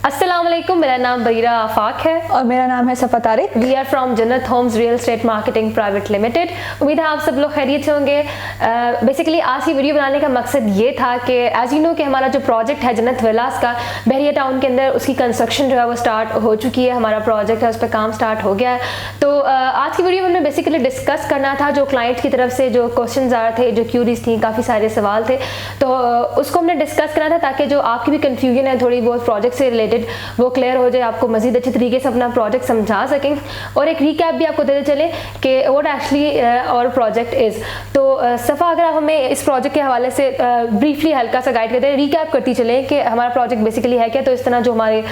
अस्सलाम वालेकुम, मेरा नाम बरीरा आफाक है और मेरा नाम है Safa Tariq. We are from Jannat homes real estate marketing private limited. उम्मीद है आप सब लोग खैरियत से होंगे। बेसिकली आज की वीडियो बनाने का मकसद ये था कि एज यू नो कि हमारा जो प्रोजेक्ट है जन्नत विलास का बहरिया टाउन के अंदर, उसकी कंस्ट्रक्शन जो है वो स्टार्ट हो चुकी है। हमारा प्रोजेक्ट है, उस पर काम स्टार्ट हो गया है। तो आज की वीडियो में हमने बेसिकली डिस्कस करना था जो क्लाइंट की तरफ से जो क्वेश्चन आ रहे थे, जो क्यूरीज थी, काफ़ी सारे सवाल थे, तो उसको हमने डिस्कस करना था ताकि जो आपकी भी कन्फ्यूजन है थोड़ी बहुत प्रोजेक्ट से रिलेटेड वो क्लियर हो जाए, आपको मजीद अच्छे तरीके से अपना प्रोजेक्ट समझा सकें और एक रिकैप भी आपको देते चले कि व्हाट एक्चुअली और प्रोजेक्ट इज़। तो सफ़ा, अगर आप हमें इस प्रोजेक्ट के हवाले से ब्रीफली हल्का सा गाइड करते हैं, रिकैप करती चलें कि हमारा प्रोजेक्ट बेसिकली है क्या, तो इस तरह जो हमारे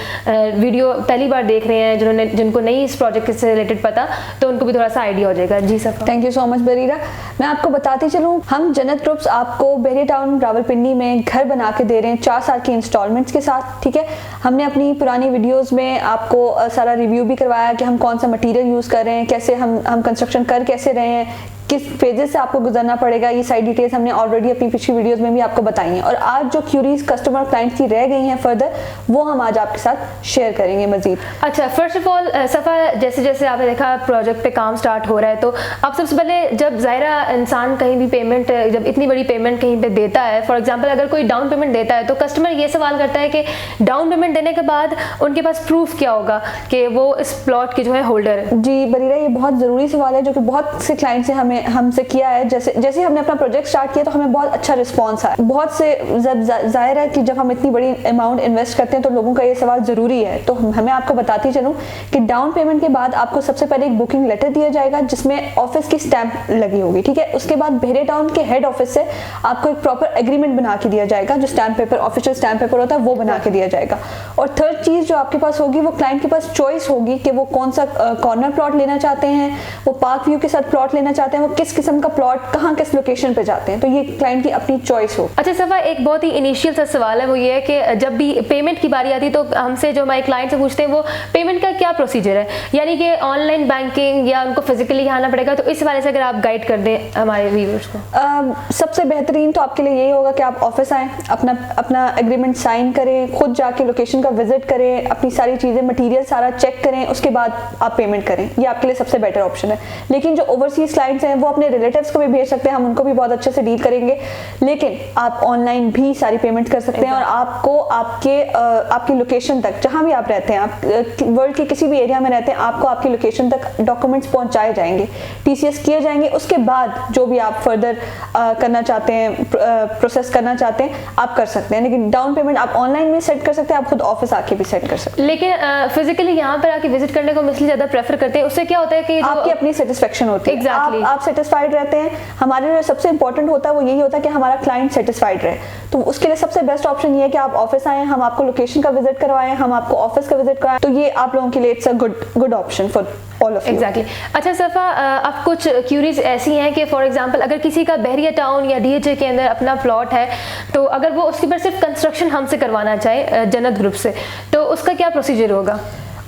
वीडियो पहली बार देख रहे हैं, जिनको नहीं इस प्रोजेक्ट से रिलेटेड पता, तो उनको भी थोड़ा सा आइडिया हो जाएगा। जी सफ़ा, thank you so much Bareera. मैं आपको बताती चलूँ, हम जन्नत ग्रुप्स आपको बहरिया टाउन रावलपिंडी में घर बना के दे रहे हैं 4 साल की इंस्टॉलमेंट्स के साथ। ठीक है, हमने अपनी पुरानी वीडियोस में आपको सारा रिव्यू भी करवाया कि हम कौन सा मटेरियल यूज़ कर रहे हैं, कैसे हम कंस्ट्रक्शन कर कैसे रहे हैं, किस फेजेस से आपको गुजरना पड़ेगा। ये सारी डिटेल्स हमने ऑलरेडी अपनी पिछली वीडियोस में भी आपको बताई हैं। और आज जो क्यूरीज कस्टमर क्लाइंट्स की रह गई हैं फर्दर, वो हम आज आपके साथ शेयर करेंगे मजीद। अच्छा, फर्स्ट ऑफ ऑल सफ़ा, जैसे जैसे आपने देखा प्रोजेक्ट पे काम स्टार्ट हो रहा है, तो आप सबसे पहले जब ज़ाहिरा इंसान कहीं भी पेमेंट, जब इतनी बड़ी पेमेंट कहीं पे देता है, फॉर एग्जांपल अगर कोई डाउन पेमेंट देता है, तो कस्टमर ये सवाल करता है कि डाउन पेमेंट देने के बाद उनके पास प्रूफ क्या होगा कि वो इस प्लॉट के जो है होल्डर है। जी बरीरा, ये बहुत ज़रूरी सवाल है जो कि बहुत से क्लाइंट से हमसे किया है। जैसे हमने अपना प्रोजेक्ट स्टार्ट किया तो हमें बहुत अच्छा रिस्पॉन्स आया। बहुत से जाहिर है कि जब हम इतनी बड़ी अमाउंट इन्वेस्ट करते हैं तो लोगों का ये सवाल ज़रूरी है। तो हमें आपको बताती चलूँ कि डाउन पेमेंट के बाद आपको सबसे पहले एक बुकिंग लेटर दिया जाएगा जिसमें ऑफिस की स्टैंप लगी होगी। ठीक है, उसके बाद बहरिया टाउन के हेड ऑफिस से आपको एक प्रॉपर एग्रीमेंट बना के दिया जाएगा, जो stamp paper, official stamp paper होता है, वो बना के दिया जाएगा। और थर्ड चीज़ जो आपके पास होगी, वो क्लाइंट के पास चॉइस होगी कि वो कौन सा कॉर्नर प्लॉट लेना चाहते हैं, वो पार्क व्यू के साथ प्लॉट लेना चाहते हैं, वो किस किस्म का प्लॉट कहाँ किस लोकेशन पे जाते हैं। तो ये क्लाइंट की अपनी चॉइस हो। अच्छा सफ़ा, एक बहुत ही इनिशियल सा सवाल है, वो ये है कि जब भी पेमेंट की बारी आती है तो हमसे जो हमारे क्लाइंट से पूछते हैं वो पेमेंट का क्या प्रोसीजर है, यानी कि ऑनलाइन बैंकिंग या उनको फिजिकली आना पड़ेगा। तो इस वाले से अगर आप गाइड कर दें हमारे व्यूअर्स को। सबसे बेहतरीन तो आपके लिए यही होगा कि आप ऑफिस आएँ, अपना एग्रीमेंट साइन करें, खुद जाके लोकेशन का विजिट करें, अपनी सारी चीज़ें, मटीरियल सारा चेक करें, उसके बाद आप पेमेंट करें। ये आपके लिए सबसे बेटर ऑप्शन है। लेकिन जो ओवरसीज क्लाइंट्स हैं वो अपने रिलेटिव्स को भी भेज सकते हैं, हम उनको भी बहुत अच्छे से डील करेंगे। लेकिन आप ऑनलाइन भी सारी पेमेंट कर सकते हैं और आपको आपकी लोकेशन तक, जहां भी आप रहते हैं, आप वर्ल्ड के किसी भी एरिया में रहते हैं, आपको आपकी लोकेशन तक डॉक्यूमेंट्स पहुंचाए जाएंगे, टीसीएस किए जाएंगे। उसके बाद जो भी आप फर्दर करना चाहते हैं, प्रोसेस करना चाहते हैं, आप कर सकते हैं। लेकिन डाउन पेमेंट आप ऑनलाइन भी सेट कर सकते हैं, आप खुद ऑफिस आके भी सेट कर सकते हैं। लेकिन फिजिकली यहाँ पर आके विजिट करने को मोस्टली ज़्यादा प्रेफर करते हैं। उससे क्या होता है कि आपकी अपनी सेटिस्फेक्शन होती है। Exactly. आप सेटिस्फाइड रहते हैं। हमारे लिए सबसे इंपॉर्टेंट होता है वो यही होता है कि हमारा क्लाइंट सेटिस्फाइड रहे। तो उसके लिए सबसे बेस्ट ऑप्शन ये है कि आप ऑफिस आएँ, हम आपको लोकेशन का विजिट करवाएं, हम आपको ऑफिस का विजिट कराएं। तो ये आप लोगों के लिए it's a good option for all of you. Exactly. अच्छा सफ़ा, अब कुछ क्यूरीज ऐसी हैं कि फॉर एग्जांपल अगर किसी का बहरिया टाउन या डीएचए के अंदर अपना प्लॉट है, तो अगर वो उसके पर सिर्फ कंस्ट्रक्शन हमसे करवाना चाहे जन्नत ग्रुप से, तो उसका क्या प्रोसीजर होगा?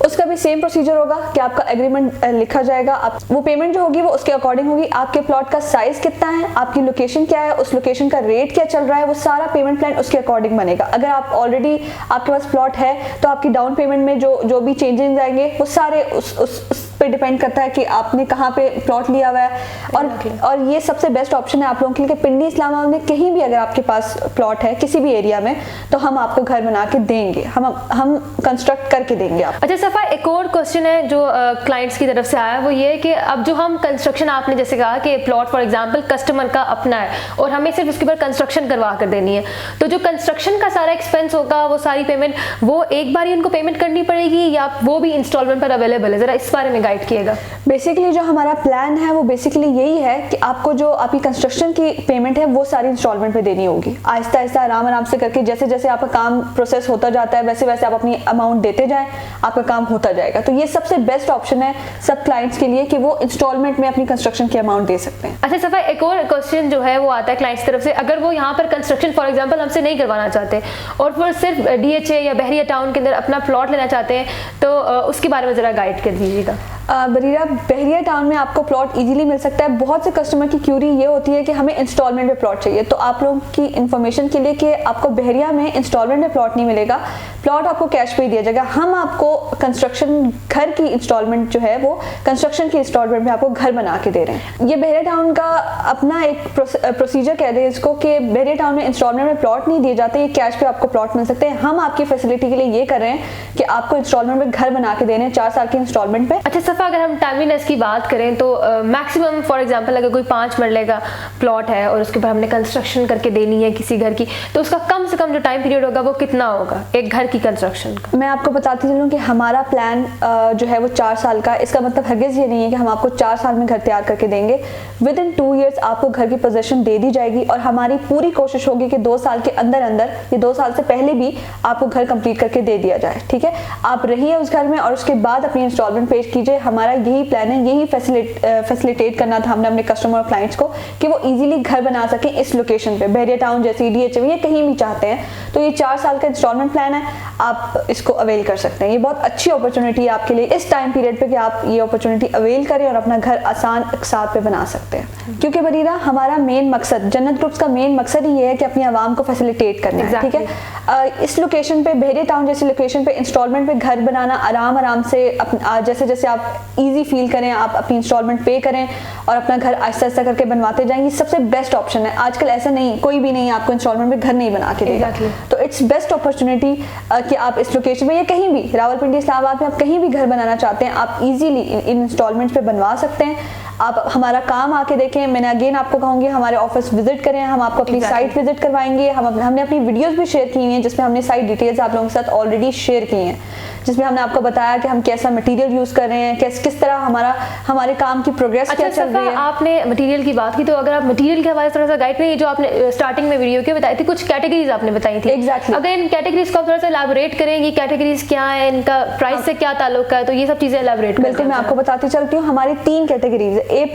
उसका भी सेम प्रोसीजर होगा कि आपका एग्रीमेंट लिखा जाएगा, आप वो पेमेंट जो होगी वो उसके अकॉर्डिंग होगी। आपके प्लॉट का साइज कितना है, आपकी लोकेशन क्या है, उस लोकेशन का रेट क्या चल रहा है, वो सारा पेमेंट प्लान उसके अकॉर्डिंग बनेगा। अगर आप ऑलरेडी आपके पास प्लॉट है तो आपकी डाउन पेमेंट में जो भी चेंजेस आएंगे वो सारे उस पे डिपेंड करता है कि आपने कहाँ पे प्लॉट लिया हुआ है। और ये सबसे बेस्ट ऑप्शन है आप लोगों के लिए कि पिंडी इस्लामाबाद में कहीं भी अगर आपके पास प्लॉट है किसी भी एरिया में, तो हम आपको घर बना के देंगे, हम कंस्ट्रक्ट करके देंगे आप। अच्छा सफ़ा, एक और क्वेश्चन है जो क्लाइंट्स की तरफ से आया, वो ये है कि अब जो हम कंस्ट्रक्शन, आपने जैसे कहा कि प्लॉट फॉर एग्जांपल कस्टमर का अपना है और हमें सिर्फ उसके ऊपर कंस्ट्रक्शन करवा कर देनी है, तो जो कंस्ट्रक्शन का सारा एक्सपेंस होगा, वो सारी पेमेंट वो एक बार ही उनको पेमेंट करनी पड़ेगी या वो भी इंस्टॉलमेंट पर अवेलेबल है? ज़रा इस बारे में गाइड किएगा। बेसिकली जो हमारा प्लान है वो बेसिकली यही है कि आपको जो आपकी कंस्ट्रक्शन की पेमेंट है वो सारी इंस्टॉलमेंट पे देनी होगी। आहिस्ता आहिस्ता आराम से करके जैसे जैसे आपका काम प्रोसेस होता जाता है वैसे वैसे आप अपनी अमाउंट देते जाएं, आपका काम होता जाएगा। तो ये सबसे बेस्ट ऑप्शन है सब क्लाइंट्स के लिए कि वो इंस्टॉलमेंट में अपनी कंस्ट्रक्शन की अमाउंट दे सकते हैं। अच्छा सफ़ा, एक और क्वेश्चन जो है वो आता है क्लाइंट्स की तरफ से, अगर वो यहाँ पर कंस्ट्रक्शन फॉर एग्जांपल हमसे नहीं करवाना चाहते और वो सिर्फ डीएचए या बहरिया टाउन के अंदर अपना प्लॉट लेना चाहते हैं, तो उसके बारे में ज़रा गाइड कर दीजिएगा। बरीरा, बहरिया टाउन में आपको प्लॉट इजीली मिल सकता है। बहुत से कस्टमर की क्यूरी ये होती है कि हमें इंस्टॉलमेंट में प्लॉट चाहिए, तो आप लोगों की इन्फॉर्मेशन के लिए कि आपको बहरिया में इंस्टॉलमेंट में प्लॉट नहीं मिलेगा। प्लॉट आपको कैश पे ही दिया जाएगा। हम आपको कंस्ट्रक्शन घर की इंस्टॉलमेंट जो है वो कंस्ट्रक्शन की इंस्टॉलमेंट में आपको घर बना के दे रहे हैं। ये बहरिया टाउन का अपना एक प्रोसीजर कह दें इसको कि बहरिया टाउन में इंस्टॉलमेंट में प्लॉट नहीं दिए जाते, ये कैश पे आपको प्लॉट मिल सकते हैं। हम आपकी फैसिलिटी के लिए ये कर रहे हैं कि आपको इंस्टॉलमेंट में घर बना के देने हैं 4 साल की इंस्टॉलमेंट पे। अच्छा सफ़ा, अगर हम टाइमलीनेस की बात करें तो मैक्सिमम फॉर एग्जांपल अगर कोई 5 मरले का प्लॉट है और उसके ऊपर हमने कंस्ट्रक्शन करके देनी है किसी घर की, तो उसका कम से कम जो टाइम पीरियड होगा वो कितना होगा एक घर की कंस्ट्रक्शन का? मैं आपको बताती चलूँ कि हमारा प्लान जो है वो 4 साल का। इसका मतलब हरगिज़ ये नहीं है कि हम आपको 4 साल में घर तैयार करके देंगे। विद इन 2 ईयर्स आपको घर की पोजीशन दे दी जाएगी और हमारी पूरी कोशिश होगी कि 2 साल के अंदर अंदर, ये 2 साल से पहले भी आपको घर कंप्लीट करके दे दिया जाए। ठीक है, आप रहिए उस घर में और उसके बाद अपनी इंस्टॉलमेंट पेश कीजिए। हमारा यही प्लान है, यही फैसिलिटेट करना था हमने अपने कस्टमर और क्लाइंट्स को कि वो इजीली घर बना सकें इस लोकेशन पे, बहरिया टाउन जैसे DHM या कहीं भी चाहते हैं। तो ये 4 साल का इंस्टॉलमेंट प्लान है, आप इसको अवेल कर सकते हैं। ये बहुत अच्छी अपॉर्चुनिटी है आपके लिए इस टाइम पीरियड पे कि आप ये अपॉर्चुनिटी अवेल करें और अपना घर आसान अकसार पे बना सकते हैं। क्योंकि बरीरा हमारा मेन मकसद, जन्नत ग्रुप्स का मेन मकसद ही ये है कि अपनी आवाम को फैसिलिटेट करना है। ठीक है, इस लोकेशन पे, बहरिया टाउन जैसी लोकेशन पे इंस्टॉलमेंट पे घर बनाना आराम से जैसे जैसे आप इजी फील करें, आप अपनी इंस्टॉलमेंट पे करें और अपना घर आहिस्ता आहिस्ता करके बनवाते जाएंगे, सबसे बेस्ट ऑप्शन है। आजकल ऐसा नहीं, कोई भी नहीं आपको इंस्टॉलमेंट में घर नहीं बना के देगा। तो इट्स बेस्ट अपॉर्चुनिटी कि आप इस लोकेशन में या कहीं भी रावलपिंडी इस्लामाबाद में आप कहीं भी घर बनाना चाहते हैं, आप इजीली इन इंस्टॉलमेंट्स पे बनवा सकते हैं। आप हमारा काम आके देखें। मैंने अगेन आपको कहूँगी हमारे ऑफिस विजिट करें, हम आपको अपनी साइट विजिट करवाएंगे। हमने अपनी वीडियोस भी शेयर की हैं जिसमें हमने साइट डिटेल्स आप लोगों के साथ ऑलरेडी शेयर की हैं, जिसमें हमने आपको बताया कि हम कैसा मटेरियल यूज कर रहे हैं, किस तरह हमारे काम की प्रोग्रेस क्या चल रही है। आपने मटेरियल की बात की, तो अगर आप मटेरियल के हवाले से थोड़ा सा गाइड करें। जो आपने स्टार्टिंग में वीडियो के बताई थी, कुछ कैटेगरीज आपने बताई थी। एग्जैक्टली। अगर इन कैटेगरीज को आप थोड़ा सा एलैबोरेट करें, ये कैटेगरीज क्या है, इनका प्राइस से क्या ताल्लुक है, तो ये सब चीजें एलैबोरेट। बिल्कुल, मैं आपको बताती चलती हूँ। हमारी 3 कैटेगरीज है, A+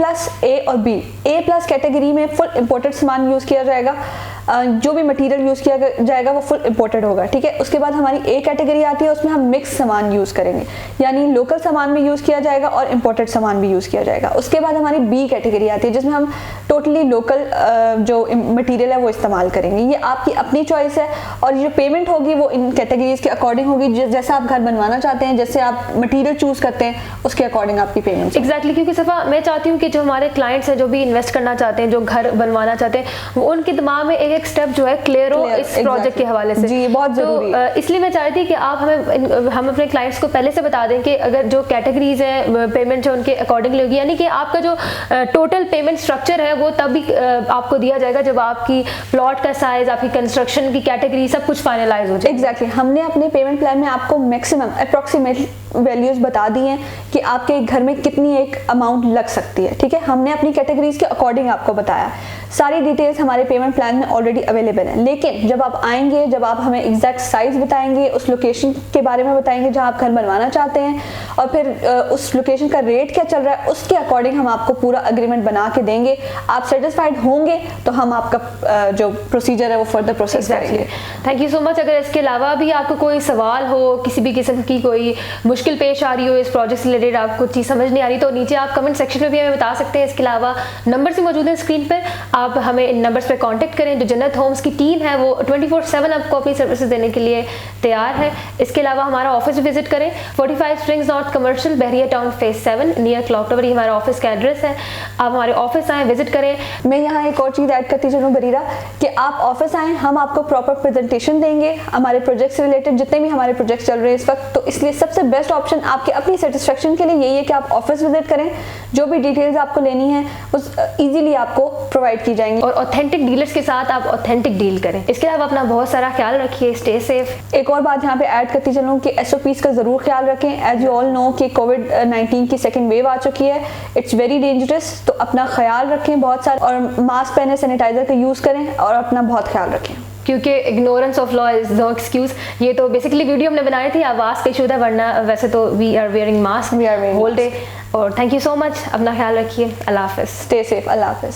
A और B। A+ कैटेगरी में फुल इंपोर्टेड सामान यूज किया जाएगा, जो भी मटेरियल यूज किया जाएगा वो फुल इंपोर्टेड होगा। ठीक है, उसके बाद हमारी A कैटेगरी आती है, उसमें हम मिक्स सामान यूज करेंगे, यानी लोकल सामान भी यूज किया जाएगा और इंपोर्टेड सामान भी यूज किया जाएगा। उसके बाद हमारी B कैटेगरी आती है, जिसमें हम टोटली लोकल जो मटेरियल है वो इस्तेमाल करेंगे। ये आपकी अपनी चॉइस है और जो पेमेंट होगी वो इन कैटेगरीज के अकॉर्डिंग होगी। जैसा आप घर बनवाना चाहते हैं, जैसे आप मटेरियल चूज करते हैं, उसके अकॉर्डिंग आपकी पेमेंट। एग्जैक्टली, क्योंकि सफ़ा मैं चाहती हूँ कि जो हमारे क्लाइंट्स हैं, जो भी इन्वेस्ट करना चाहते हैं, जो घर बनवाना चाहते हैं, वो उनके दिमाग में एक स्टेप जो है क्लियर हो इस प्रोजेक्ट के हवाले से। जी, बहुत जरूरी है। तो इसलिए मैं चाहती थी कि आप हम अपने क्लाइंट्स को पहले से बता दें कि अगर जो कैटेगरीज है पेमेंट जो उनके अकॉर्डिंगली होगी, यानी कि आपका जो टोटल पेमेंट स्ट्रक्चर है वो तभी आपको दिया जाएगा जब आपकी प्लॉट का साइज, आपकी कंस्ट्रक्शन की कैटेगरी सब कुछ फाइनलाइज हो जाए। एग्जैक्टली, हमने अपने पेमेंट प्लान में आपको मैक्सिमम अप्रोक्सीमेट वैल्यूज बता दी हैं कि आपके घर में कितनी एक अमाउंट लग सकती है। ठीक है, हमने अपनी कैटेगरीज के अकॉर्डिंग आपको बताया। सारी डिटेल्स हमारे पेमेंट प्लान में ऑलरेडी अवेलेबल है। लेकिन जब आप आएंगे, जब आप हमें एग्जैक्ट साइज बताएंगे, उस लोकेशन के बारे में बताएंगे जहां आप घर बनवाना चाहते हैं, और फिर उस लोकेशन का रेट क्या चल रहा है, उसके अकॉर्डिंग हम आपको पूरा एग्रीमेंट बना के देंगे। आप सेटिस्फाइड होंगे तो हम आपका जो प्रोसीजर है वो फर्दर प्रोसेस करेंगे। Thank you so much. अगर इसके अलावा भी आपको कोई सवाल हो, किसी भी किस्म की कोई मुश्किल पेश आ रही हो इस प्रोजेक्ट से रिलेटेड, आपको चीज़ समझ नहीं आ रही, तो नीचे आप कमेंट सेक्शन में भी हमें बता सकते हैं। इसके अलावा नंबर से मौजूद है स्क्रीन पर, आप हमें इन नंबर्स पे कांटेक्ट करें। जो जन्नत होम्स की टीम है वो 24/7 आपको अपनी सर्विसेज देने के लिए तैयार है। इसके अलावा हमारा ऑफिस विजिट करें, 45 springs north commercial, Bahria town phase 7 near clock tower, ये हमारा ऑफिस का एड्रेस है। आप हमारे ऑफिस आएँ, विजिट करें। मैं यहाँ एक और चीज़ ऐड करती चलूँ बरीरा, कि आप ऑफिस आएँ, हम आपको प्रॉपर प्रेजेंटेशन देंगे हमारे प्रोजेक्ट से रिलेटेड, जितने भी हमारे प्रोजेक्ट चल रहे हैं इस वक्त। तो इसलिए सबसे बेस्ट ऑप्शन आपके अपनी सेटिस्फेक्शन के लिए यही है कि आप ऑफिस विजिट करें। जो भी डिटेल्स आपको लेनी है उस इजीली आपको प्रोवाइड की जाएंगी और ऑथेंटिक डीलर्स के साथ आप ऑथेंटिक डील करें। इसके अलावा अपना बहुत सारा ख्याल रखिए, स्टे सेफ। एक और बात यहाँ पे ऐड करती चलूँ कि SOPs का जरूर ख्याल रखें। एज यू ऑल नो कि कोविड-19 की सेकंड वेव आ चुकी है, इट्स वेरी डेंजरस। तो अपना ख्याल रखें बहुत सारा, और मास्क पहने, सैनिटाइजर का यूज करें और अपना बहुत ख्याल रखें, क्योंकि ignorance of law is no excuse. ये तो बेसिकली वीडियो हमने बनाई थी, आवाज़ का इशू था, वरना वैसे तो we are wearing mask whole day. और थैंक यू सो मच, अपना ख्याल रखिए। अल्लाह हाफिज़, स्टे सेफ, अल्लाह हाफिज़।